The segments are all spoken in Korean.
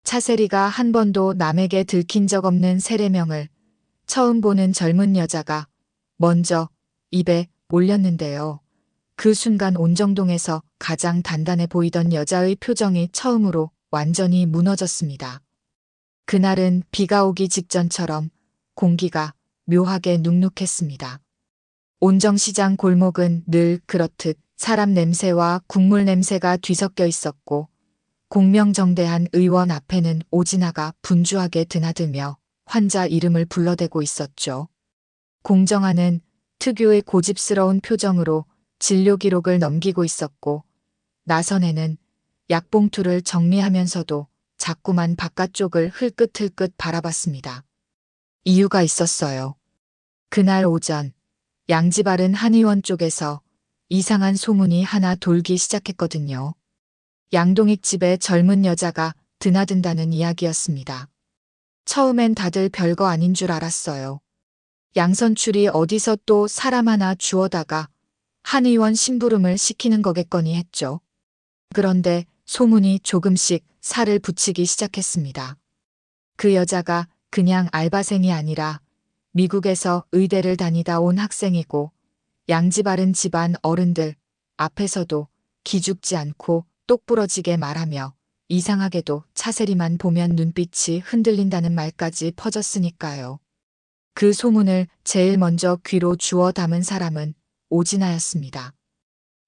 차세리가 한 번도 남에게 들킨 적 없는 세례명을 처음 보는 젊은 여자가 먼저 입에 올렸는데요. 그 순간 온정동에서 가장 단단해 보이던 여자의 표정이 처음으로 완전히 무너졌습니다. 그날은 비가 오기 직전처럼 공기가 묘하게 눅눅했습니다. 온정시장 골목은 늘 그렇듯 사람 냄새와 국물 냄새가 뒤섞여 있었고 공명정대한 의원 앞에는 오진아가 분주하게 드나들며 환자 이름을 불러대고 있었죠. 공정아는 특유의 고집스러운 표정으로 진료 기록을 넘기고 있었고 나선애는 약봉투를 정리하면서도 자꾸만 바깥쪽을 흘끗흘끗 바라봤습니다. 이유가 있었어요. 그날 오전 양지바른 한의원 쪽에서 이상한 소문이 하나 돌기 시작했거든요. 양동익 집에 젊은 여자가 드나든다는 이야기였습니다. 처음엔 다들 별거 아닌 줄 알았어요. 양선출이 어디서 또 사람 하나 주워다가 한의원 심부름을 시키는 거겠거니 했죠. 그런데 소문이 조금씩 살을 붙이기 시작했습니다. 그 여자가 그냥 알바생이 아니라 미국에서 의대를 다니다 온 학생이고 양지바른 집안 어른들 앞에서도 기죽지 않고 똑부러지게 말하며 이상하게도 차세리만 보면 눈빛이 흔들린다는 말까지 퍼졌으니까요. 그 소문을 제일 먼저 귀로 주워 담은 사람은 오진아였습니다.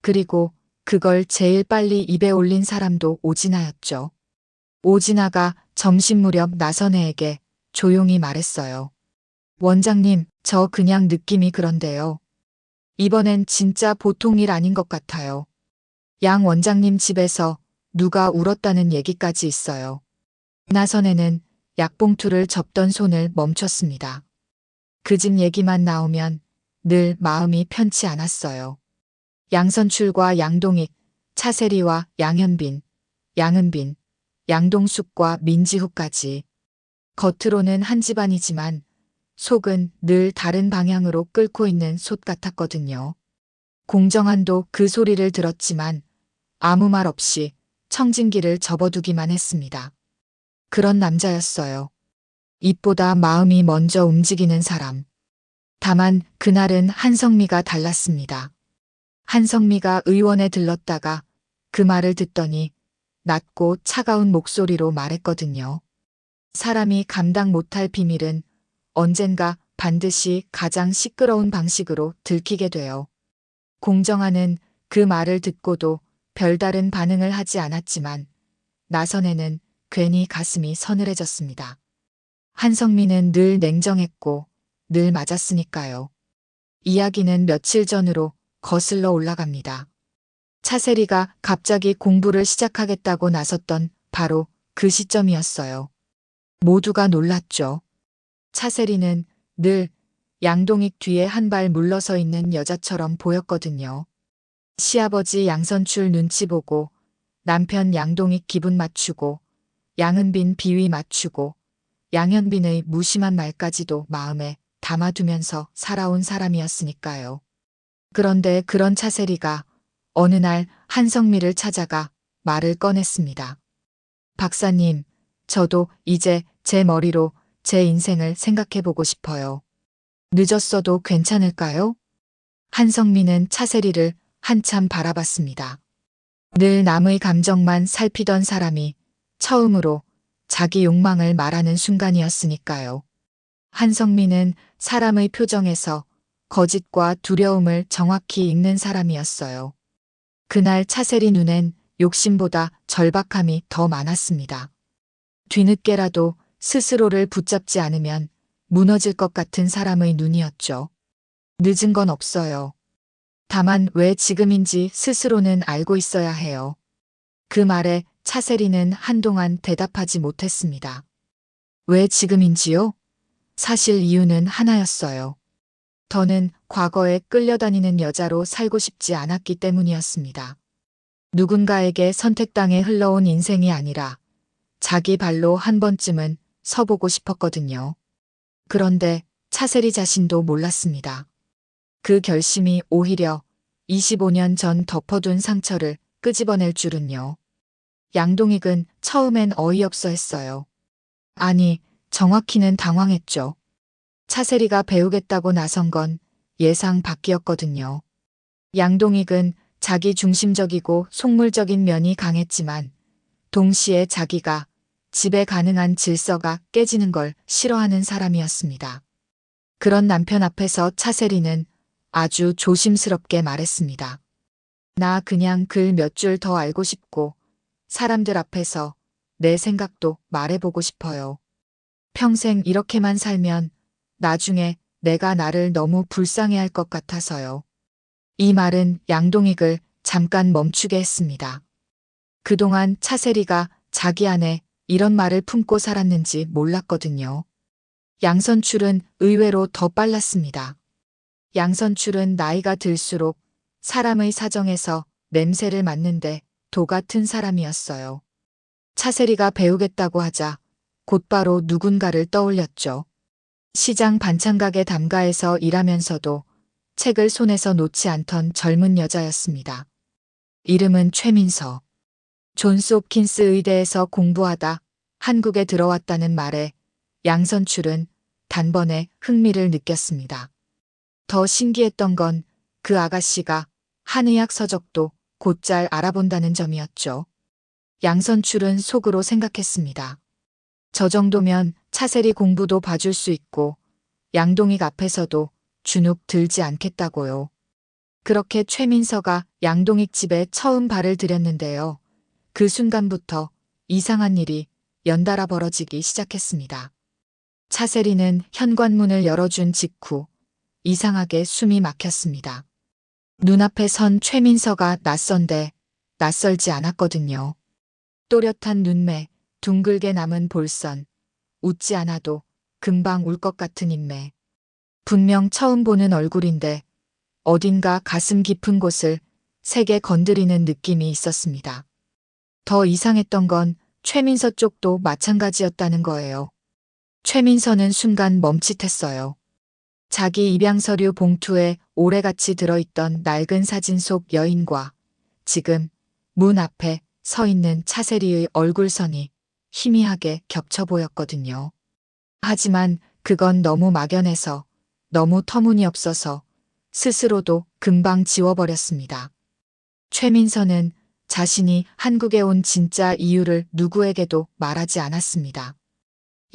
그리고 그걸 제일 빨리 입에 올린 사람도 오진아였죠. 오진아가 점심 무렵 나선애에게 조용히 말했어요. 원장님, 저 그냥 느낌이 그런데요. 이번엔 진짜 보통 일 아닌 것 같아요. 양 원장님 집에서 누가 울었다는 얘기까지 있어요. 나선애는 약봉투를 접던 손을 멈췄습니다. 그 집 얘기만 나오면 늘 마음이 편치 않았어요. 양선출과 양동익, 차세리와 양현빈, 양은빈, 양동숙과 민지후까지. 겉으로는 한 집안이지만 속은 늘 다른 방향으로 끓고 있는 솥 같았거든요. 공정한도 그 소리를 들었지만 아무 말 없이 청진기를 접어두기만 했습니다. 그런 남자였어요. 입보다 마음이 먼저 움직이는 사람. 다만 그날은 한성미가 달랐습니다. 한성미가 의원에 들렀다가 그 말을 듣더니 낮고 차가운 목소리로 말했거든요. 사람이 감당 못할 비밀은 언젠가 반드시 가장 시끄러운 방식으로 들키게 돼요. 공정아는 그 말을 듣고도 별다른 반응을 하지 않았지만 나선애는 괜히 가슴이 서늘해졌습니다. 한성미는 늘 냉정했고 늘 맞았으니까요. 이야기는 며칠 전으로 거슬러 올라갑니다. 차세리가 갑자기 공부를 시작하겠다고 나섰던 바로 그 시점이었어요. 모두가 놀랐죠. 차세리는 늘 양동익 뒤에 한 발 물러서 있는 여자처럼 보였거든요. 시아버지 양선출 눈치 보고 남편 양동익 기분 맞추고 양은빈 비위 맞추고 양현빈의 무심한 말까지도 마음에 담아두면서 살아온 사람이었으니까요. 그런데 그런 차세리가 어느 날 한성미를 찾아가 말을 꺼냈습니다. 박사님, 저도 이제 제 머리로 제 인생을 생각해보고 싶어요. 늦었어도 괜찮을까요? 한성미는 차세리를 한참 바라봤습니다. 늘 남의 감정만 살피던 사람이 처음으로 자기 욕망을 말하는 순간이었으니까요. 한성미는 사람의 표정에서 거짓과 두려움을 정확히 읽는 사람이었어요. 그날 차세리 눈엔 욕심보다 절박함이 더 많았습니다. 뒤늦게라도 스스로를 붙잡지 않으면 무너질 것 같은 사람의 눈이었죠. 늦은 건 없어요. 다만 왜 지금인지 스스로는 알고 있어야 해요. 그 말에 차세리는 한동안 대답하지 못했습니다. 왜 지금인지요? 사실 이유는 하나였어요. 더는 과거에 끌려다니는 여자로 살고 싶지 않았기 때문이었습니다. 누군가에게 선택당해 흘러온 인생이 아니라 자기 발로 한 번쯤은 서보고 싶었거든요. 그런데 차세리 자신도 몰랐습니다. 그 결심이 오히려 25년 전 덮어둔 상처를 끄집어낼 줄은요. 양동익은 처음엔 어이없어 했어요. 아니, 정확히는 당황했죠. 차세리가 배우겠다고 나선 건 예상 밖이었거든요. 양동익은 자기 중심적이고 속물적인 면이 강했지만 동시에 자기가 집에 가능한 질서가 깨지는 걸 싫어하는 사람이었습니다. 그런 남편 앞에서 차세리는 아주 조심스럽게 말했습니다. 나 그냥 글 몇 줄 더 알고 싶고 사람들 앞에서 내 생각도 말해보고 싶어요. 평생 이렇게만 살면 나중에 내가 나를 너무 불쌍해할 것 같아서요. 이 말은 양동익을 잠깐 멈추게 했습니다. 그동안 차세리가 자기 안에 이런 말을 품고 살았는지 몰랐거든요. 양선출은 의외로 더 빨랐습니다. 양선출은 나이가 들수록 사람의 사정에서 냄새를 맡는데 도 같은 사람이었어요. 차세리가 배우겠다고 하자 곧바로 누군가를 떠올렸죠. 시장 반찬가게 담가에서 일하면서도 책을 손에서 놓지 않던 젊은 여자였습니다. 이름은 최민서. 존스 홉킨스 의대에서 공부하다 한국에 들어왔다는 말에 양선출은 단번에 흥미를 느꼈습니다. 더 신기했던 건 그 아가씨가 한의학 서적도 곧잘 알아본다는 점이었죠. 양선출은 속으로 생각했습니다. 저 정도면 차세리 공부도 봐줄 수 있고 양동익 앞에서도 주눅 들지 않겠다고요. 그렇게 최민서가 양동익 집에 처음 발을 들였는데요. 그 순간부터 이상한 일이 연달아 벌어지기 시작했습니다. 차세리는 현관문을 열어준 직후 이상하게 숨이 막혔습니다. 눈앞에 선 최민서가 낯선데 낯설지 않았거든요. 또렷한 눈매, 둥글게 남은 볼선, 웃지 않아도 금방 울 것 같은 인매. 분명 처음 보는 얼굴인데 어딘가 가슴 깊은 곳을 세게 건드리는 느낌이 있었습니다. 더 이상했던 건 최민서 쪽도 마찬가지였다는 거예요. 최민서는 순간 멈칫했어요. 자기 입양서류 봉투에 오래같이 들어있던 낡은 사진 속 여인과 지금 문 앞에 서 있는 차세리의 얼굴선이 희미하게 겹쳐 보였거든요. 하지만 그건 너무 막연해서 너무 터무니없어서 스스로도 금방 지워버렸습니다. 최민서는 자신이 한국에 온 진짜 이유를 누구에게도 말하지 않았습니다.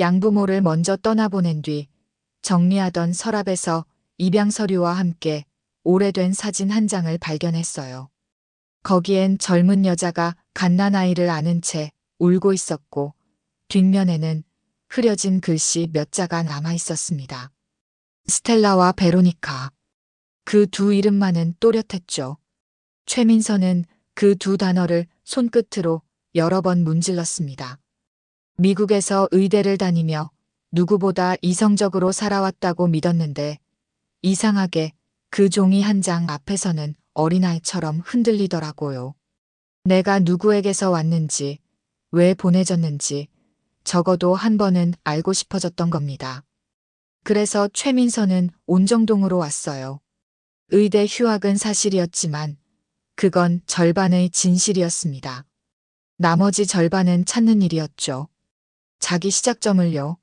양부모를 먼저 떠나보낸 뒤 정리하던 서랍에서 입양 서류와 함께 오래된 사진 한 장을 발견했어요. 거기엔 젊은 여자가 갓난아이를 안은 채 울고 있었고 뒷면에는 흐려진 글씨 몇 자가 남아 있었습니다. 스텔라와 베로니카. 그 두 이름만은 또렷했죠. 최민서는 그 두 단어를 손끝으로 여러 번 문질렀습니다. 미국에서 의대를 다니며 누구보다 이성적으로 살아왔다고 믿었는데 이상하게 그 종이 한 장 앞에서는 어린아이처럼 흔들리더라고요. 내가 누구에게서 왔는지, 왜 보내졌는지 적어도 한 번은 알고 싶어졌던 겁니다. 그래서 최민서는 온정동으로 왔어요. 의대 휴학은 사실이었지만 그건 절반의 진실이었습니다. 나머지 절반은 찾는 일이었죠. 자기 시작점을요.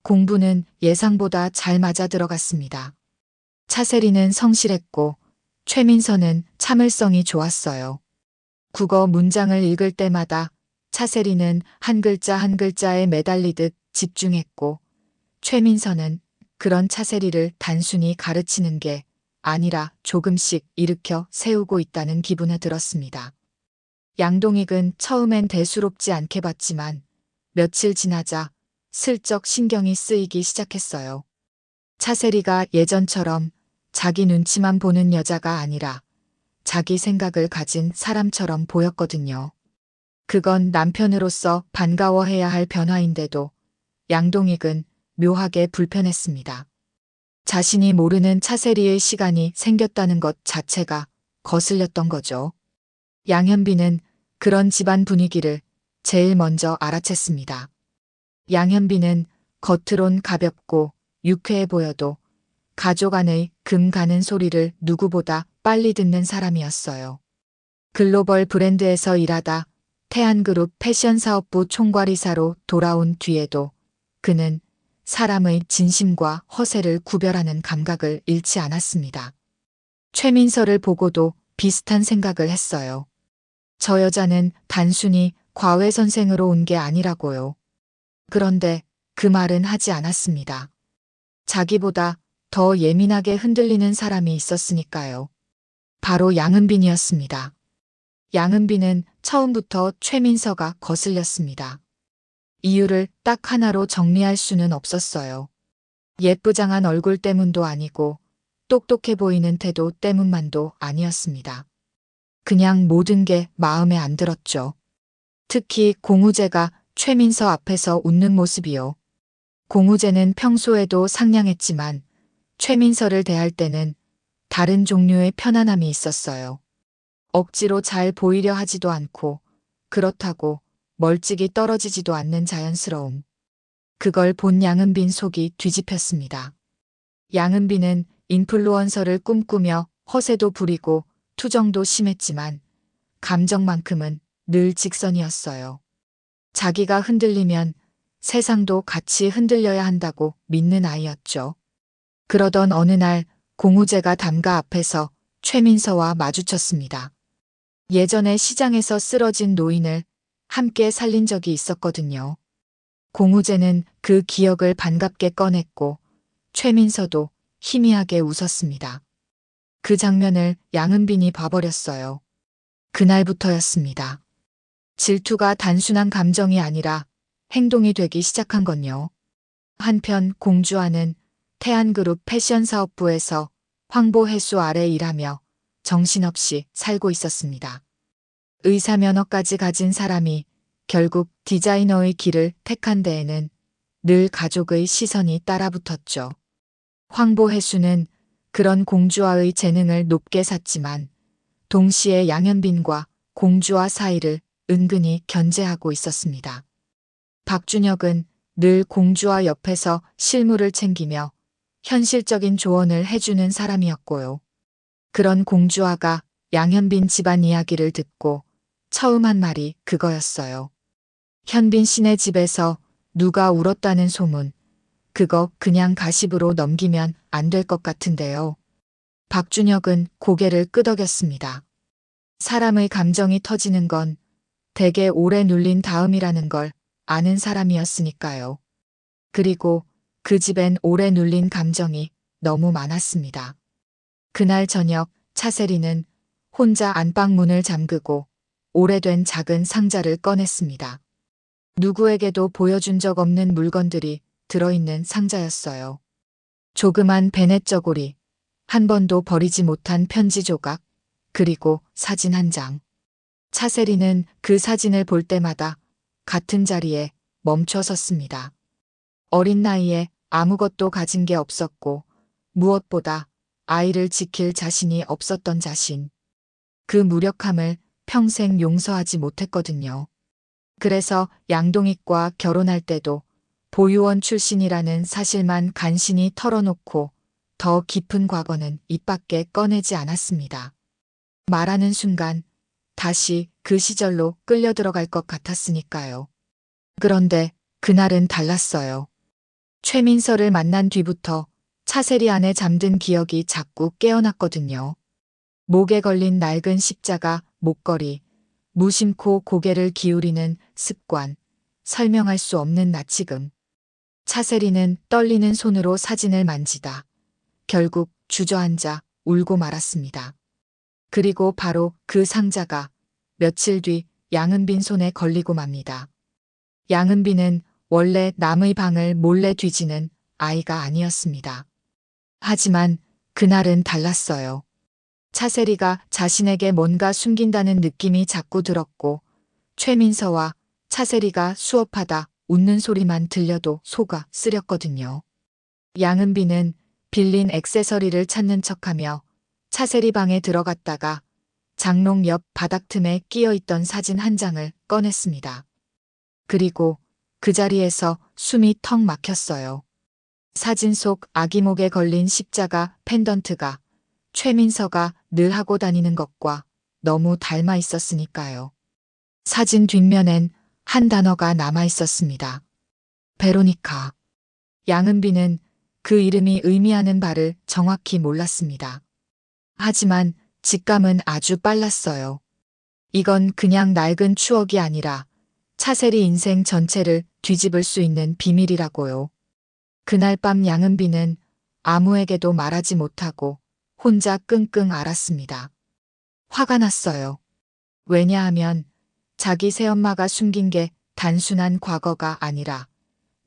공부는 예상보다 잘 맞아 들어갔습니다. 차세리는 성실했고 최민서는 참을성이 좋았어요. 국어 문장을 읽을 때마다 차세리는 한 글자 한 글자에 매달리듯 집중했고 최민서는 그런 차세리를 단순히 가르치는 게 아니라 조금씩 일으켜 세우고 있다는 기분이 들었습니다. 양동익은 처음엔 대수롭지 않게 봤지만 며칠 지나자 슬쩍 신경이 쓰이기 시작했어요. 차세리가 예전처럼 자기 눈치만 보는 여자가 아니라 자기 생각을 가진 사람처럼 보였거든요. 그건 남편으로서 반가워해야 할 변화인데도 양동익은 묘하게 불편했습니다. 자신이 모르는 차세리의 시간이 생겼다는 것 자체가 거슬렸던 거죠. 양현빈은 그런 집안 분위기를 제일 먼저 알아챘습니다. 양현빈은 겉으론 가볍고 유쾌해 보여도 가족 안의 금 가는 소리를 누구보다 빨리 듣는 사람이었어요. 글로벌 브랜드에서 일하다 태안그룹 패션사업부 총괄이사로 돌아온 뒤에도 그는 사람의 진심과 허세를 구별하는 감각을 잃지 않았습니다. 최민서를 보고도 비슷한 생각을 했어요. 저 여자는 단순히 과외선생으로 온 게 아니라고요. 그런데 그 말은 하지 않았습니다. 자기보다 더 예민하게 흔들리는 사람이 있었으니까요. 바로 양은빈이었습니다. 양은빈은 처음부터 최민서가 거슬렸습니다. 이유를 딱 하나로 정리할 수는 없었어요. 예쁘장한 얼굴 때문도 아니고 똑똑해 보이는 태도 때문만도 아니었습니다. 그냥 모든 게 마음에 안 들었죠. 특히 공우재가 최민서 앞에서 웃는 모습이요. 공우재는 평소에도 상냥했지만 최민서를 대할 때는 다른 종류의 편안함이 있었어요. 억지로 잘 보이려 하지도 않고 그렇다고 멀찍이 떨어지지도 않는 자연스러움. 그걸 본 양은빈 속이 뒤집혔습니다. 양은빈은 인플루언서를 꿈꾸며 허세도 부리고 투정도 심했지만 감정만큼은 늘 직선이었어요. 자기가 흔들리면 세상도 같이 흔들려야 한다고 믿는 아이였죠. 그러던 어느 날 공우재가 담가 앞에서 최민서와 마주쳤습니다. 예전에 시장에서 쓰러진 노인을 함께 살린 적이 있었거든요. 공우재는 그 기억을 반갑게 꺼냈고 최민서도 희미하게 웃었습니다. 그 장면을 양은빈이 봐버렸어요. 그날부터였습니다. 질투가 단순한 감정이 아니라 행동이 되기 시작한 건요. 한편 공주아는 태안그룹 패션사업부에서 황보혜수 아래 일하며 정신없이 살고 있었습니다. 의사 면허까지 가진 사람이 결국 디자이너의 길을 택한 데에는 늘 가족의 시선이 따라붙었죠. 황보혜수는 그런 공주아의 재능을 높게 샀지만 동시에 양현빈과 공주아 사이를 은근히 견제하고 있었습니다. 박준혁은 늘 공주아 옆에서 실무를 챙기며 현실적인 조언을 해주는 사람이었고요. 그런 공주아가 양현빈 집안 이야기를 듣고 처음 한 말이 그거였어요. 현빈 씨네 집에서 누가 울었다는 소문, 그거 그냥 가십으로 넘기면 안 될 것 같은데요. 박준혁은 고개를 끄덕였습니다. 사람의 감정이 터지는 건 되게 오래 눌린 다음이라는 걸 아는 사람이었으니까요. 그리고 그 집엔 오래 눌린 감정이 너무 많았습니다. 그날 저녁 차세리는 혼자 안방문을 잠그고 오래된 작은 상자를 꺼냈습니다. 누구에게도 보여준 적 없는 물건들이 들어있는 상자였어요. 조그만 베넷 저고리, 한 번도 버리지 못한 편지 조각, 그리고 사진 한 장. 차세리는 그 사진을 볼 때마다 같은 자리에 멈춰 섰습니다. 어린 나이에 아무것도 가진 게 없었고 무엇보다 아이를 지킬 자신이 없었던 자신. 그 무력함을 평생 용서하지 못했거든요. 그래서 양동익과 결혼할 때도 보유원 출신이라는 사실만 간신히 털어놓고 더 깊은 과거는 입 밖에 꺼내지 않았습니다. 말하는 순간 다시 그 시절로 끌려 들어갈 것 같았으니까요. 그런데 그날은 달랐어요. 최민서를 만난 뒤부터 차세리 안에 잠든 기억이 자꾸 깨어났거든요. 목에 걸린 낡은 십자가, 목걸이, 무심코 고개를 기울이는 습관, 설명할 수 없는 나치금. 차세리는 떨리는 손으로 사진을 만지다 결국 주저앉아 울고 말았습니다. 그리고 바로 그 상자가 며칠 뒤 양은빈 손에 걸리고 맙니다. 양은빈은 원래 남의 방을 몰래 뒤지는 아이가 아니었습니다. 하지만 그날은 달랐어요. 차세리가 자신에게 뭔가 숨긴다는 느낌이 자꾸 들었고 최민서와 차세리가 수업하다 웃는 소리만 들려도 속아 쓰렸거든요. 양은빈은 빌린 액세서리를 찾는 척하며 차세리 방에 들어갔다가 장롱 옆 바닥 틈에 끼어있던 사진 한 장을 꺼냈습니다. 그리고 그 자리에서 숨이 턱 막혔어요. 사진 속 아기 목에 걸린 십자가 펜던트가 최민서가 늘 하고 다니는 것과 너무 닮아 있었으니까요. 사진 뒷면엔 한 단어가 남아 있었습니다. 베로니카. 양은비는 그 이름이 의미하는 바를 정확히 몰랐습니다. 하지만 직감은 아주 빨랐어요. 이건 그냥 낡은 추억이 아니라 차세리 인생 전체를 뒤집을 수 있는 비밀이라고요. 그날 밤 양은비는 아무에게도 말하지 못하고 혼자 끙끙 앓았습니다. 화가 났어요. 왜냐하면 자기 새엄마가 숨긴 게 단순한 과거가 아니라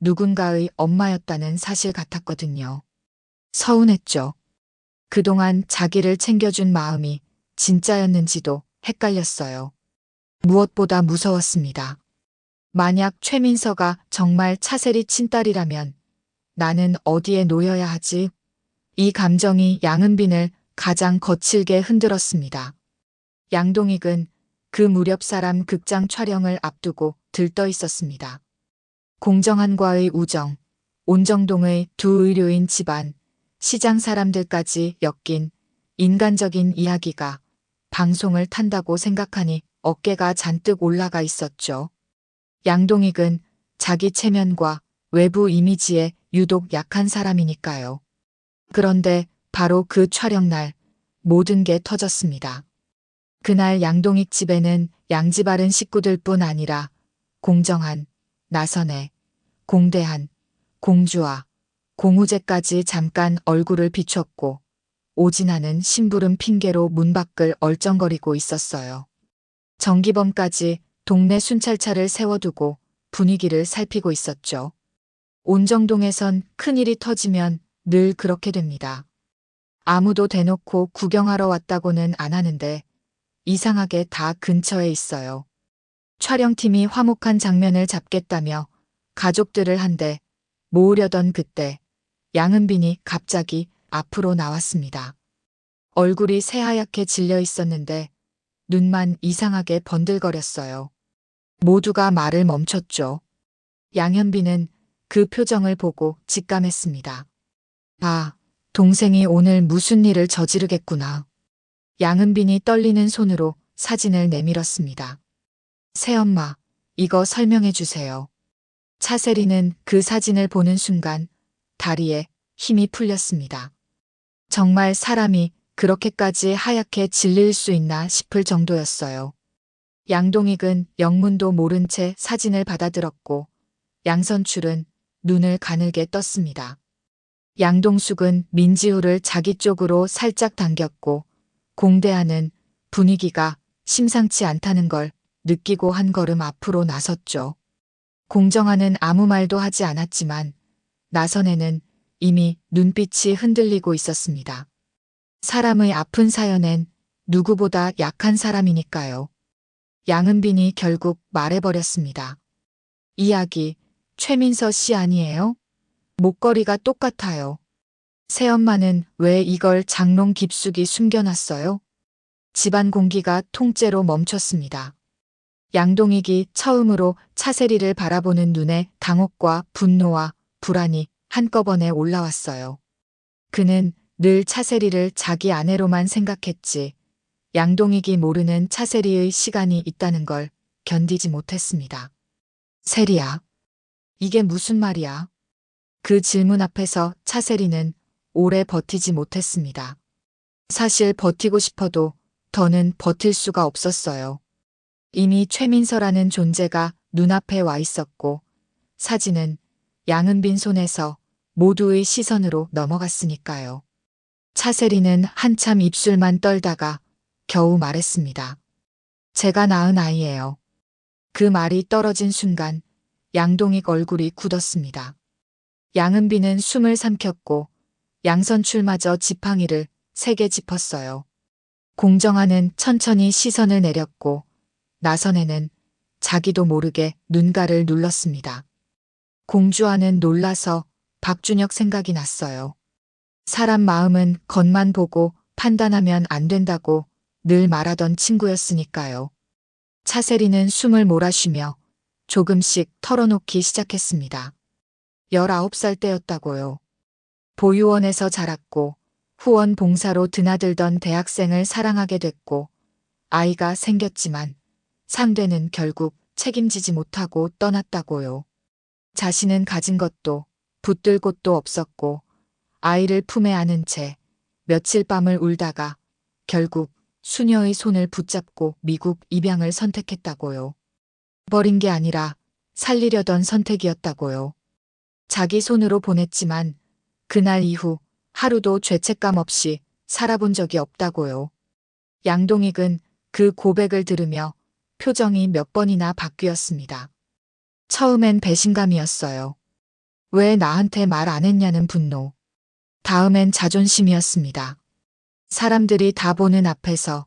누군가의 엄마였다는 사실 같았거든요. 서운했죠. 그동안 자기를 챙겨준 마음이 진짜였는지도 헷갈렸어요. 무엇보다 무서웠습니다. 만약 최민서가 정말 차세리 친딸이라면 나는 어디에 놓여야 하지? 이 감정이 양은빈을 가장 거칠게 흔들었습니다. 양동익은 그 무렵 사람 극장 촬영을 앞두고 들떠 있었습니다. 공정한과의 우정, 온정동의 두 의료인 집안, 시장 사람들까지 엮인 인간적인 이야기가 방송을 탄다고 생각하니 어깨가 잔뜩 올라가 있었죠. 양동익은 자기 체면과 외부 이미지에 유독 약한 사람이니까요. 그런데 바로 그 촬영날 모든 게 터졌습니다. 그날 양동익 집에는 양지바른 식구들뿐 아니라 공정한, 나선혜, 공대한, 공주와 공우제까지 잠깐 얼굴을 비췄고 오진아는 심부름 핑계로 문 밖을 얼쩡거리고 있었어요. 정기범까지 동네 순찰차를 세워두고 분위기를 살피고 있었죠. 온정동에선 큰일이 터지면 늘 그렇게 됩니다. 아무도 대놓고 구경하러 왔다고는 안 하는데 이상하게 다 근처에 있어요. 촬영팀이 화목한 장면을 잡겠다며 가족들을 한데 모으려던 그때 양은빈이 갑자기 앞으로 나왔습니다. 얼굴이 새하얗게 질려 있었는데 눈만 이상하게 번들거렸어요. 모두가 말을 멈췄죠. 양현빈은 그 표정을 보고 직감했습니다. 아, 동생이 오늘 무슨 일을 저지르겠구나. 양은빈이 떨리는 손으로 사진을 내밀었습니다. 새엄마, 이거 설명해 주세요. 차세리는 그 사진을 보는 순간 다리에 힘이 풀렸습니다. 정말 사람이 그렇게까지 하얗게 질릴 수 있나 싶을 정도였어요. 양동익은 영문도 모른 채 사진을 받아들었고 양선출은 눈을 가늘게 떴습니다. 양동숙은 민지우를 자기 쪽으로 살짝 당겼고 공대하는 분위기가 심상치 않다는 걸 느끼고 한 걸음 앞으로 나섰죠. 공정하는 아무 말도 하지 않았지만 나선에는 이미 눈빛이 흔들리고 있었습니다. 사람의 아픈 사연엔 누구보다 약한 사람이니까요. 양은빈이 결국 말해버렸습니다. 이야기 최민서 씨 아니에요? 목걸이가 똑같아요. 새엄마는 왜 이걸 장롱 깊숙이 숨겨놨어요? 집안 공기가 통째로 멈췄습니다. 양동익이 처음으로 차세리를 바라보는 눈에 당혹과 분노와 불안이 한꺼번에 올라왔어요. 그는 늘 차세리를 자기 아내로만 생각했지 양동익이 모르는 차세리의 시간이 있다는 걸 견디지 못했습니다. 세리야, 이게 무슨 말이야? 그 질문 앞에서 차세리는 오래 버티지 못했습니다. 사실 버티고 싶어도 더는 버틸 수가 없었어요. 이미 최민서라는 존재가 눈앞에 와 있었고 사진은 양은빈 손에서 모두의 시선으로 넘어갔으니까요. 차세리는 한참 입술만 떨다가 겨우 말했습니다. 제가 낳은 아이예요. 그 말이 떨어진 순간 양동익 얼굴이 굳었습니다. 양은빈은 숨을 삼켰고 양선출마저 지팡이를 세게 짚었어요. 공정하는 천천히 시선을 내렸고 나선에는 자기도 모르게 눈가를 눌렀습니다. 공주와는 놀라서 박준혁 생각이 났어요. 사람 마음은 겉만 보고 판단하면 안 된다고 늘 말하던 친구였으니까요. 차세리는 숨을 몰아쉬며 조금씩 털어놓기 시작했습니다. 19살 때였다고요. 보육원에서 자랐고 후원 봉사로 드나들던 대학생을 사랑하게 됐고 아이가 생겼지만 상대는 결국 책임지지 못하고 떠났다고요. 자신은 가진 것도 붙들 곳도 없었고 아이를 품에 안은 채 며칠 밤을 울다가 결국 수녀의 손을 붙잡고 미국 입양을 선택했다고요. 버린 게 아니라 살리려던 선택이었다고요. 자기 손으로 보냈지만 그날 이후 하루도 죄책감 없이 살아본 적이 없다고요. 양동익은 그 고백을 들으며 표정이 몇 번이나 바뀌었습니다. 처음엔 배신감이었어요. 왜 나한테 말 안 했냐는 분노. 다음엔 자존심이었습니다. 사람들이 다 보는 앞에서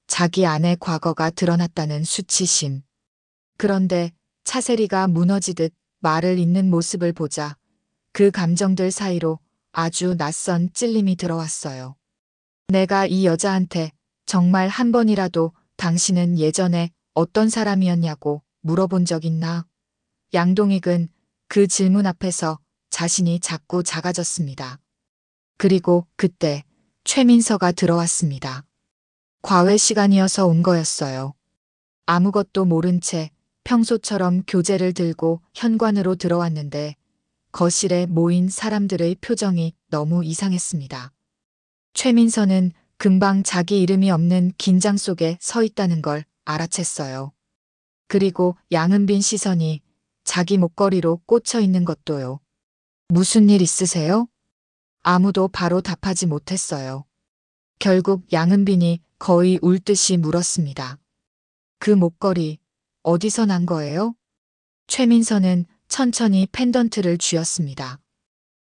자기 아내 과거가 드러났다는 수치심. 그런데 차세리가 무너지듯 말을 잇는 모습을 보자 그 감정들 사이로 아주 낯선 찔림이 들어왔어요. 내가 이 여자한테 정말 한 번이라도 당신은 예전에 어떤 사람이었냐고 물어본 적 있나? 양동익은 그 질문 앞에서 자신이 자꾸 작아졌습니다. 그리고 그때 최민서가 들어왔습니다. 과외 시간이어서 온 거였어요. 아무것도 모른 채 평소처럼 교재를 들고 현관으로 들어왔는데 거실에 모인 사람들의 표정이 너무 이상했습니다. 최민서는 금방 자기 이름이 없는 긴장 속에 서 있다는 걸 알아챘어요. 그리고 양은빈 시선이 자기 목걸이로 꽂혀 있는 것도요. 무슨 일 있으세요? 아무도 바로 답하지 못했어요. 결국 양은빈이 거의 울듯이 물었습니다. 그 목걸이 어디서 난 거예요? 최민서는 천천히 펜던트를 쥐었습니다.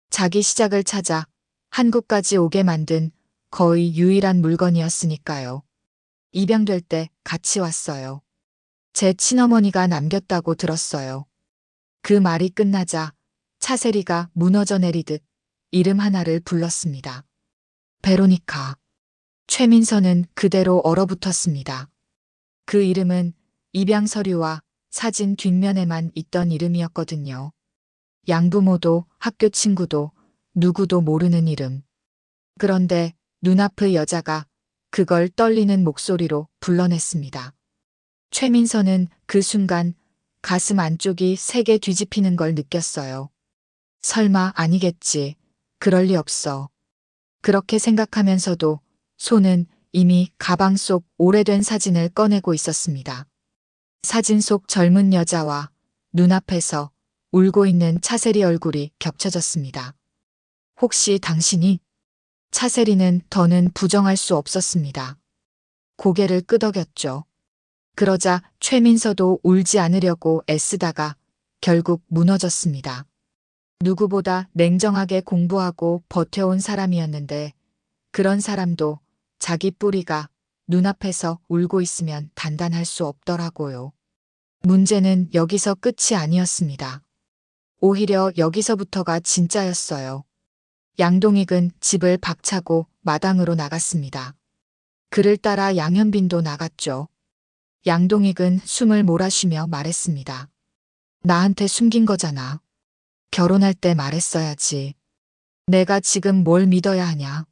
자기 시작을 찾아 한국까지 오게 만든 거의 유일한 물건이었으니까요. 입양될 때 같이 왔어요. 제 친어머니가 남겼다고 들었어요. 그 말이 끝나자 차세리가 무너져 내리듯 이름 하나를 불렀습니다. 베로니카. 최민서는 그대로 얼어붙었습니다. 그 이름은 입양 서류와 사진 뒷면에만 있던 이름이었거든요. 양부모도 학교 친구도 누구도 모르는 이름. 그런데 눈앞의 여자가 그걸 떨리는 목소리로 불러냈습니다. 최민서는 그 순간 가슴 안쪽이 세게 뒤집히는 걸 느꼈어요. 설마 아니겠지. 그럴 리 없어. 그렇게 생각하면서도 손은 이미 가방 속 오래된 사진을 꺼내고 있었습니다. 사진 속 젊은 여자와 눈앞에서 울고 있는 차세리 얼굴이 겹쳐졌습니다. 혹시 당신이? 차세리는 더는 부정할 수 없었습니다. 고개를 끄덕였죠. 그러자 최민서도 울지 않으려고 애쓰다가 결국 무너졌습니다. 누구보다 냉정하게 공부하고 버텨온 사람이었는데 그런 사람도 자기 뿌리가 눈앞에서 울고 있으면 단단할 수 없더라고요. 문제는 여기서 끝이 아니었습니다. 오히려 여기서부터가 진짜였어요. 양동익은 집을 박차고 마당으로 나갔습니다. 그를 따라 양현빈도 나갔죠. 양동익은 숨을 몰아쉬며 말했습니다. 나한테 숨긴 거잖아. 결혼할 때 말했어야지. 내가 지금 뭘 믿어야 하냐.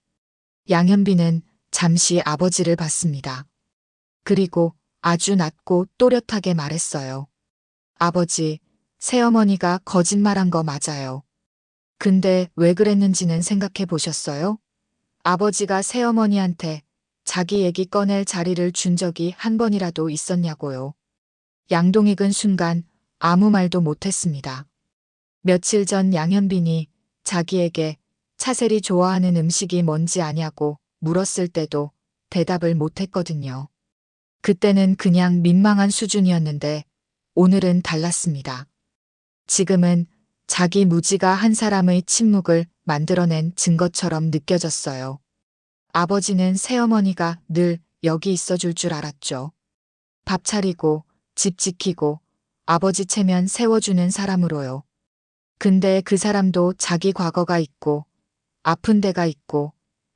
양현빈은 잠시 아버지를 봤습니다. 그리고 아주 낮고 또렷하게 말했어요. 아버지, 새어머니가 거짓말한 거 맞아요. 근데 왜 그랬는지는 생각해 보셨어요? 아버지가 새어머니한테 자기 얘기 꺼낼 자리를 준 적이 한 번이라도 있었냐고요. 양동익은 순간 아무 말도 못했습니다. 며칠 전 양현빈이 자기에게 차셀이 좋아하는 음식이 뭔지 아냐고 물었을 때도 대답을 못했거든요. 그때는 그냥 민망한 수준이었는데 오늘은 달랐습니다. 지금은 자기 무지가 한 사람의 침묵을 만들어낸 증거처럼 느껴졌어요. 아버지는 새어머니가 늘 여기 있어줄 줄 알았죠. 밥 차리고 집 지키고 아버지 체면 세워주는 사람으로요. 근데 그 사람도 자기 과거가 있고 아픈 데가 있고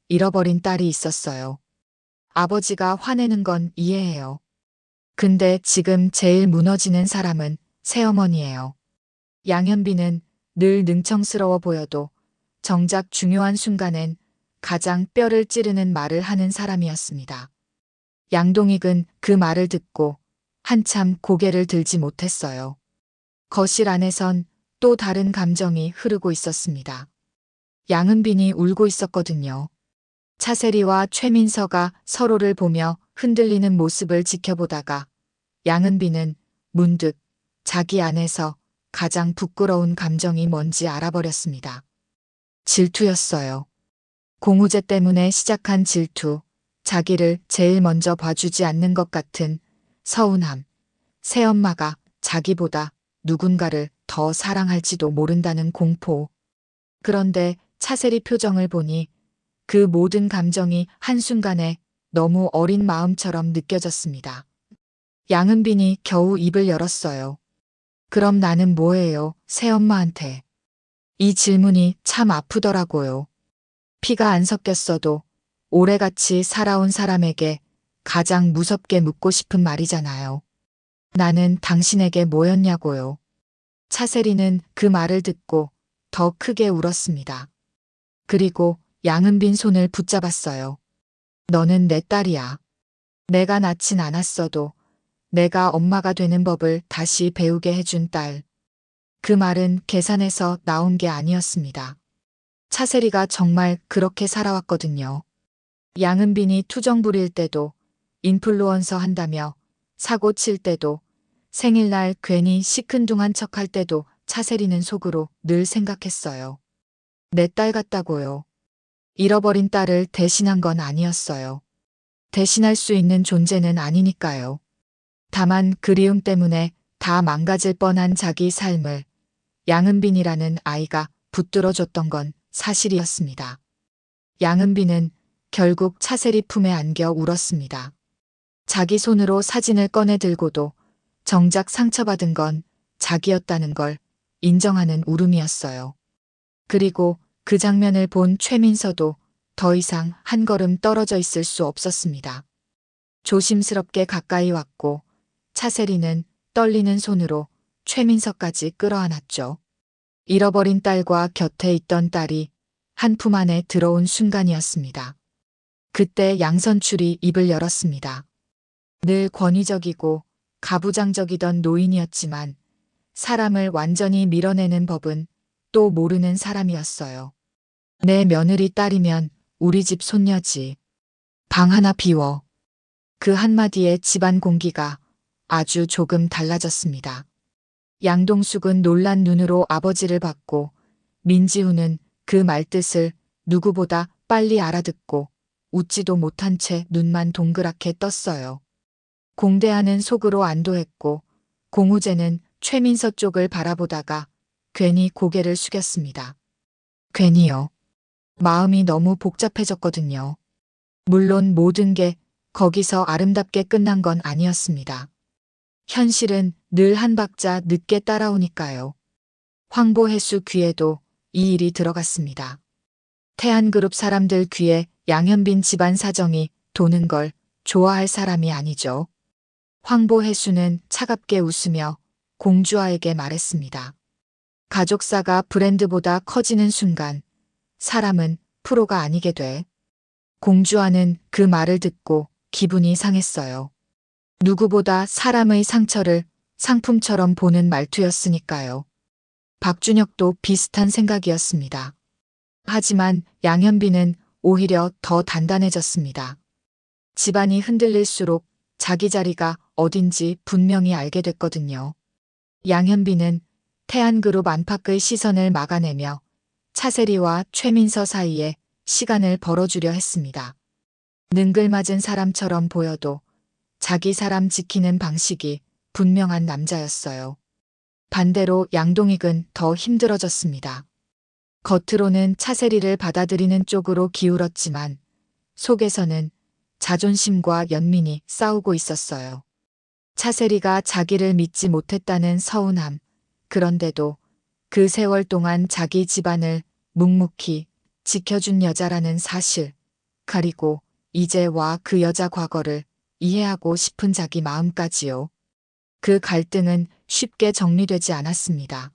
잃어버린 딸이 있었어요. 아버지가 화내는 건 이해해요. 근데 지금 제일 무너지는 사람은 새어머니예요. 양현빈은 늘 능청스러워 보여도 정작 중요한 순간엔 가장 뼈를 찌르는 말을 하는 사람이었습니다. 양동익은 그 말을 듣고 한참 고개를 들지 못했어요. 거실 안에선 또 다른 감정이 흐르고 있었습니다. 양은빈이 울고 있었거든요. 차세리와 최민서가 서로를 보며 흔들리는 모습을 지켜보다가 양은빈은 문득 자기 안에서 가장 부끄러운 감정이 뭔지 알아버렸습니다. 질투였어요. 공우제 때문에 시작한 질투, 자기를 제일 먼저 봐주지 않는 것 같은 서운함, 새엄마가 자기보다 누군가를 더 사랑할지도 모른다는 공포. 그런데 차세리 표정을 보니 그 모든 감정이 한순간에 너무 어린 마음처럼 느껴졌습니다. 양은빈이 겨우 입을 열었어요. 그럼 나는 뭐예요, 새엄마한테? 이 질문이 참 아프더라고요. 피가 안 섞였어도 오래같이 살아온 사람에게 가장 무섭게 묻고 싶은 말이잖아요. 나는 당신에게 뭐였냐고요. 차세리는 그 말을 듣고 더 크게 울었습니다. 그리고 양은빈 손을 붙잡았어요. 너는 내 딸이야. 내가 낳진 않았어도 내가 엄마가 되는 법을 다시 배우게 해준 딸. 그 말은 계산해서 나온 게 아니었습니다. 차세리가 정말 그렇게 살아왔거든요. 양은빈이 투정 부릴 때도, 인플루언서 한다며 사고 칠 때도, 생일날 괜히 시큰둥한 척할 때도 차세리는 속으로 늘 생각했어요. 내 딸 같다고요. 잃어버린 딸을 대신한 건 아니었어요. 대신할 수 있는 존재는 아니니까요. 다만 그리움 때문에 다 망가질 뻔한 자기 삶을 양은빈이라는 아이가 붙들어줬던 건 사실이었습니다. 양은빈은 결국 차세리 품에 안겨 울었습니다. 자기 손으로 사진을 꺼내 들고도 정작 상처받은 건 자기였다는 걸 인정하는 울음이었어요. 그리고 그 장면을 본 최민서도 더 이상 한 걸음 떨어져 있을 수 없었습니다. 조심스럽게 가까이 왔고 차세리는 떨리는 손으로 최민서까지 끌어안았죠. 잃어버린 딸과 곁에 있던 딸이 한 품 안에 들어온 순간이었습니다. 그때 양선출이 입을 열었습니다. 늘 권위적이고 가부장적이던 노인이었지만 사람을 완전히 밀어내는 법은 또 모르는 사람이었어요. 내 며느리 딸이면 우리 집 손녀지. 방 하나 비워. 그 한마디에 집안 공기가 아주 조금 달라졌습니다. 양동숙은 놀란 눈으로 아버지를 봤고 민지훈은 그 말뜻을 누구보다 빨리 알아듣고 웃지도 못한 채 눈만 동그랗게 떴어요. 공대하는 속으로 안도했고 공우제는 최민서 쪽을 바라보다가 괜히 고개를 숙였습니다. 괜히요. 마음이 너무 복잡해졌거든요. 물론 모든 게 거기서 아름답게 끝난 건 아니었습니다. 현실은 늘 한 박자 늦게 따라오니까요. 황보혜수 귀에도 이 일이 들어갔습니다. 태안그룹 사람들 귀에 양현빈 집안 사정이 도는 걸 좋아할 사람이 아니죠. 황보혜수는 차갑게 웃으며 공주아에게 말했습니다. 가족사가 브랜드보다 커지는 순간 사람은 프로가 아니게 돼. 공주아는 그 말을 듣고 기분이 상했어요. 누구보다 사람의 상처를 상품처럼 보는 말투였으니까요. 박준혁도 비슷한 생각이었습니다. 하지만 양현빈은 오히려 더 단단해졌습니다. 집안이 흔들릴수록 자기 자리가 어딘지 분명히 알게 됐거든요. 양현빈은 태안그룹 안팎의 시선을 막아내며 차세리와 최민서 사이에 시간을 벌어주려 했습니다. 능글맞은 사람처럼 보여도 자기 사람 지키는 방식이 분명한 남자였어요. 반대로 양동익은 더 힘들어졌습니다. 겉으로는 차세리를 받아들이는 쪽으로 기울었지만 속에서는 자존심과 연민이 싸우고 있었어요. 차세리가 자기를 믿지 못했다는 서운함, 그런데도 그 세월 동안 자기 집안을 묵묵히 지켜준 여자라는 사실, 그리고 이제 와 그 여자 과거를 이해하고 싶은 자기 마음까지요. 그 갈등은 쉽게 정리되지 않았습니다.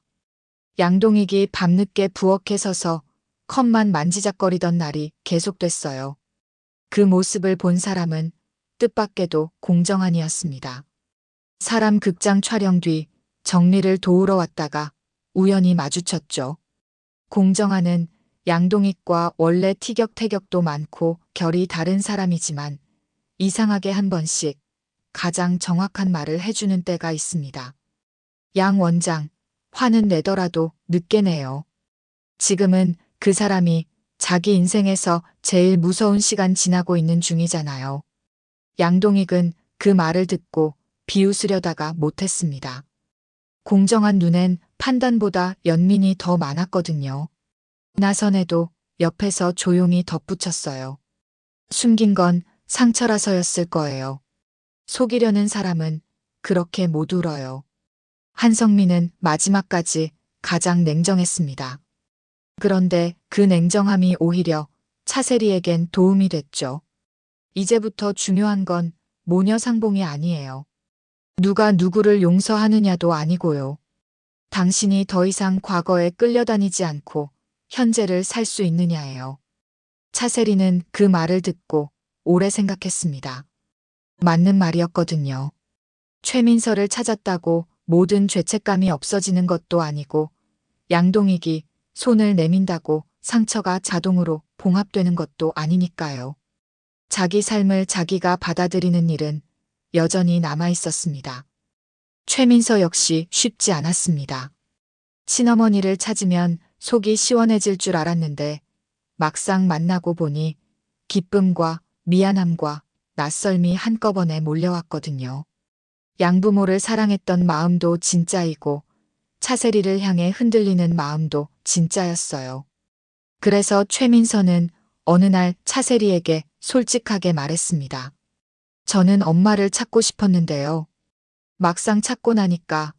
양동익이 밤늦게 부엌에 서서 컵만 만지작거리던 날이 계속됐어요. 그 모습을 본 사람은 뜻밖에도 공정한이었습니다. 사람 극장 촬영 뒤 정리를 도우러 왔다가 우연히 마주쳤죠. 공정하는 양동익과 원래 티격태격도 많고 결이 다른 사람이지만 이상하게 한 번씩 가장 정확한 말을 해주는 때가 있습니다. 양 원장, 화는 내더라도 늦게 내요. 지금은 그 사람이 자기 인생에서 제일 무서운 시간 지나고 있는 중이잖아요. 양동익은 그 말을 듣고 비웃으려다가 못했습니다. 공정한 눈엔 판단보다 연민이 더 많았거든요. 나선에도 옆에서 조용히 덧붙였어요. 숨긴 건 상처라서였을 거예요. 속이려는 사람은 그렇게 못 울어요. 한성민은 마지막까지 가장 냉정했습니다. 그런데 그 냉정함이 오히려 차세리에겐 도움이 됐죠. 이제부터 중요한 건 모녀 상봉이 아니에요. 누가 누구를 용서하느냐도 아니고요. 당신이 더 이상 과거에 끌려다니지 않고 현재를 살 수 있느냐예요. 차세리는 그 말을 듣고 오래 생각했습니다. 맞는 말이었거든요. 최민서를 찾았다고 모든 죄책감이 없어지는 것도 아니고 양동익이 손을 내민다고 상처가 자동으로 봉합되는 것도 아니니까요. 자기 삶을 자기가 받아들이는 일은 여전히 남아 있었습니다. 최민서 역시 쉽지 않았습니다. 친어머니를 찾으면 속이 시원해질 줄 알았는데 막상 만나고 보니 기쁨과 미안함과 낯설미 한꺼번에 몰려왔거든요. 양부모를 사랑했던 마음도 진짜이고 차세리를 향해 흔들리는 마음도 진짜였어요. 그래서 최민서는 어느 날 차세리에게 솔직하게 말했습니다. 저는 엄마를 찾고 싶었는데요. 막상 찾고 나니까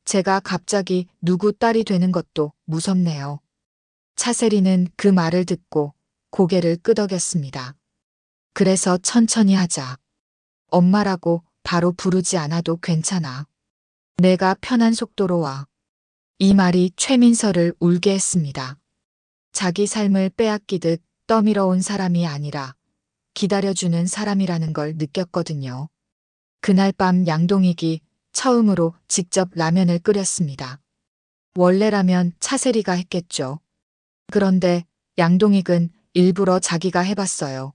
제가 갑자기 누구 딸이 되는 것도 무섭네요. 차세리는 그 말을 듣고 고개를 끄덕였습니다. 그래서 천천히 하자. 엄마라고 바로 부르지 않아도 괜찮아. 내가 편한 속도로 와. 이 말이 최민서를 울게 했습니다. 자기 삶을 빼앗기듯 떠밀어 온 사람이 아니라 기다려주는 사람이라는 걸 느꼈거든요. 그날 밤 양동익이 처음으로 직접 라면을 끓였습니다. 원래라면 차세리가 했겠죠. 그런데 양동익은 일부러 자기가 해봤어요.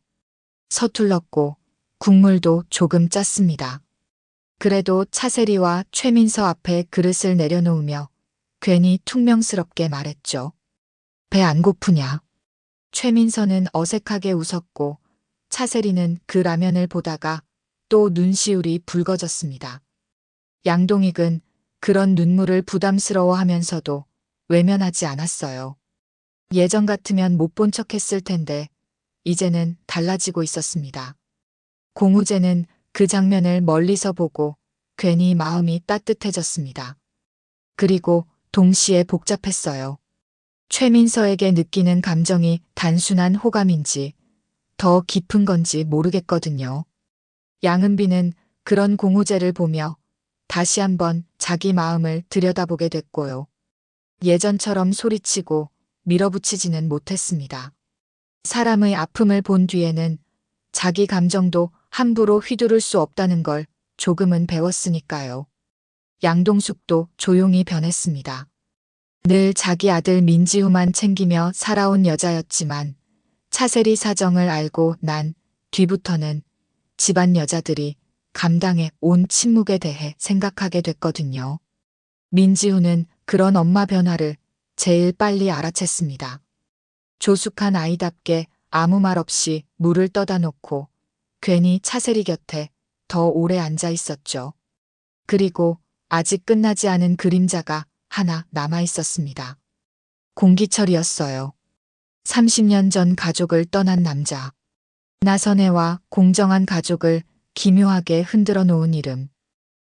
서툴렀고 국물도 조금 짰습니다. 그래도 차세리와 최민서 앞에 그릇을 내려놓으며 괜히 퉁명스럽게 말했죠. 배 안 고프냐? 최민서는 어색하게 웃었고 차세리는 그 라면을 보다가 또 눈시울이 붉어졌습니다. 양동익은 그런 눈물을 부담스러워하면서도 외면하지 않았어요. 예전 같으면 못 본 척했을 텐데 이제는 달라지고 있었습니다. 공우제는 그 장면을 멀리서 보고 괜히 마음이 따뜻해졌습니다. 그리고 동시에 복잡했어요. 최민서에게 느끼는 감정이 단순한 호감인지 더 깊은 건지 모르겠거든요. 양은비는 그런 공우제를 보며 다시 한번 자기 마음을 들여다보게 됐고요. 예전처럼 소리치고 밀어붙이지는 못했습니다. 사람의 아픔을 본 뒤에는 자기 감정도 함부로 휘두를 수 없다는 걸 조금은 배웠으니까요. 양동숙도 조용히 변했습니다. 늘 자기 아들 민지우만 챙기며 살아온 여자였지만 차세리 사정을 알고 난 뒤부터는 집안 여자들이 감당해 온 침묵에 대해 생각하게 됐거든요. 민지우는 그런 엄마 변화를 제일 빨리 알아챘습니다. 조숙한 아이답게 아무 말 없이 물을 떠다 놓고 괜히 차세리 곁에 더 오래 앉아 있었죠. 그리고 아직 끝나지 않은 그림자가 하나 남아 있었습니다. 공기철이었어요. 30년 전 가족을 떠난 남자. 나선혜와 공정한 가족을 기묘하게 흔들어 놓은 이름.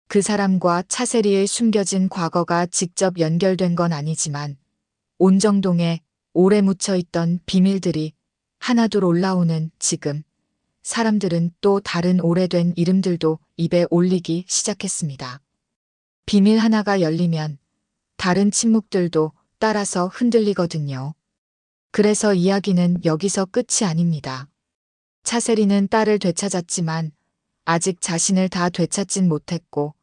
그 사람과 차세리의 숨겨진 과거가 직접 연결된 건 아니지만 온정동에 오래 묻혀있던 비밀들이 하나둘 올라오는 지금 사람들은 또 다른 오래된 이름들도 입에 올리기 시작했습니다. 비밀 하나가 열리면 다른 침묵들도 따라서 흔들리거든요. 그래서 이야기는 여기서 끝이 아닙니다. 차세리는 딸을 되찾았지만 아직 자신을 다 되찾진 못했고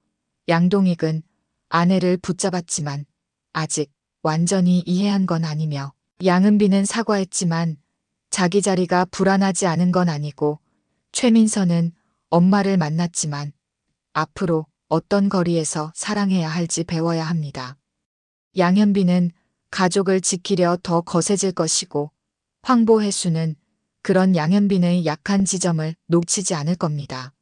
양동익은 아내를 붙잡았지만 아직 완전히 이해한 건 아니며 양은비는 사과했지만 자기 자리가 불안하지 않은 건 아니고 최민서는 엄마를 만났지만 앞으로 어떤 거리에서 사랑해야 할지 배워야 합니다. 양현비는 가족을 지키려 더 거세질 것이고 황보혜수는 그런 양현빈의 약한 지점을 놓치지 않을 겁니다.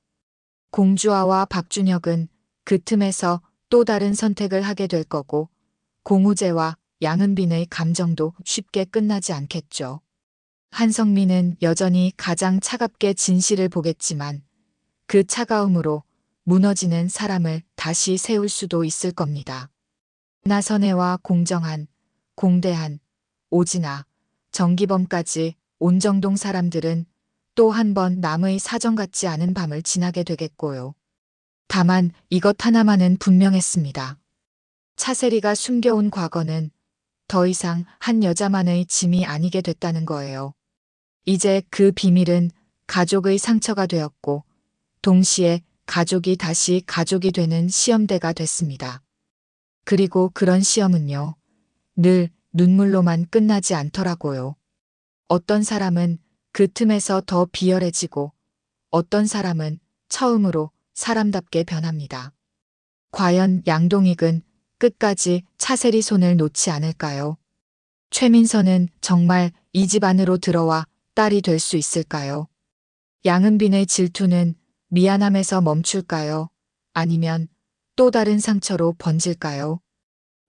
공주아와 박준혁은 그 틈에서 또 다른 선택을 하게 될 거고 공우재와 양은빈의 감정도 쉽게 끝나지 않겠죠. 한성민은 여전히 가장 차갑게 진실을 보겠지만 그 차가움으로 무너지는 사람을 다시 세울 수도 있을 겁니다. 나선혜와 공정한, 공대한, 오진아, 정기범까지 온정동 사람들은 또 한 번 남의 사정 같지 않은 밤을 지나게 되겠고요. 다만 이것 하나만은 분명했습니다. 차세리가 숨겨온 과거는 더 이상 한 여자만의 짐이 아니게 됐다는 거예요. 이제 그 비밀은 가족의 상처가 되었고 동시에 가족이 다시 가족이 되는 시험대가 됐습니다. 그리고 그런 시험은요, 늘 눈물로만 끝나지 않더라고요. 어떤 사람은 그 틈에서 더 비열해지고 어떤 사람은 처음으로 사람답게 변합니다. 과연 양동익은 끝까지 차세리 손을 놓지 않을까요? 최민서는 정말 이 집 안으로 들어와 딸이 될 수 있을까요? 양은빈의 질투는 미안함에서 멈출까요? 아니면 또 다른 상처로 번질까요?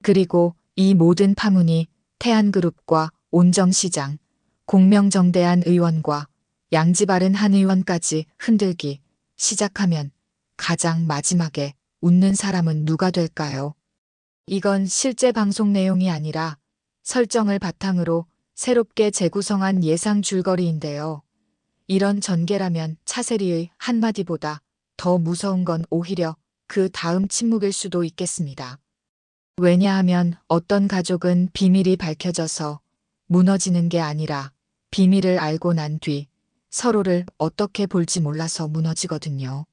그리고 이 모든 파문이 태안그룹과 온정시장, 공명정대한 의원과 양지바른 한 의원까지 흔들기 시작하면 가장 마지막에 웃는 사람은 누가 될까요? 이건 실제 방송 내용이 아니라 설정을 바탕으로 새롭게 재구성한 예상 줄거리인데요. 이런 전개라면 차세리의 한마디보다 더 무서운 건 오히려 그 다음 침묵일 수도 있겠습니다. 왜냐하면 어떤 가족은 비밀이 밝혀져서 무너지는 게 아니라 비밀을 알고 난 뒤 서로를 어떻게 볼지 몰라서 무너지거든요.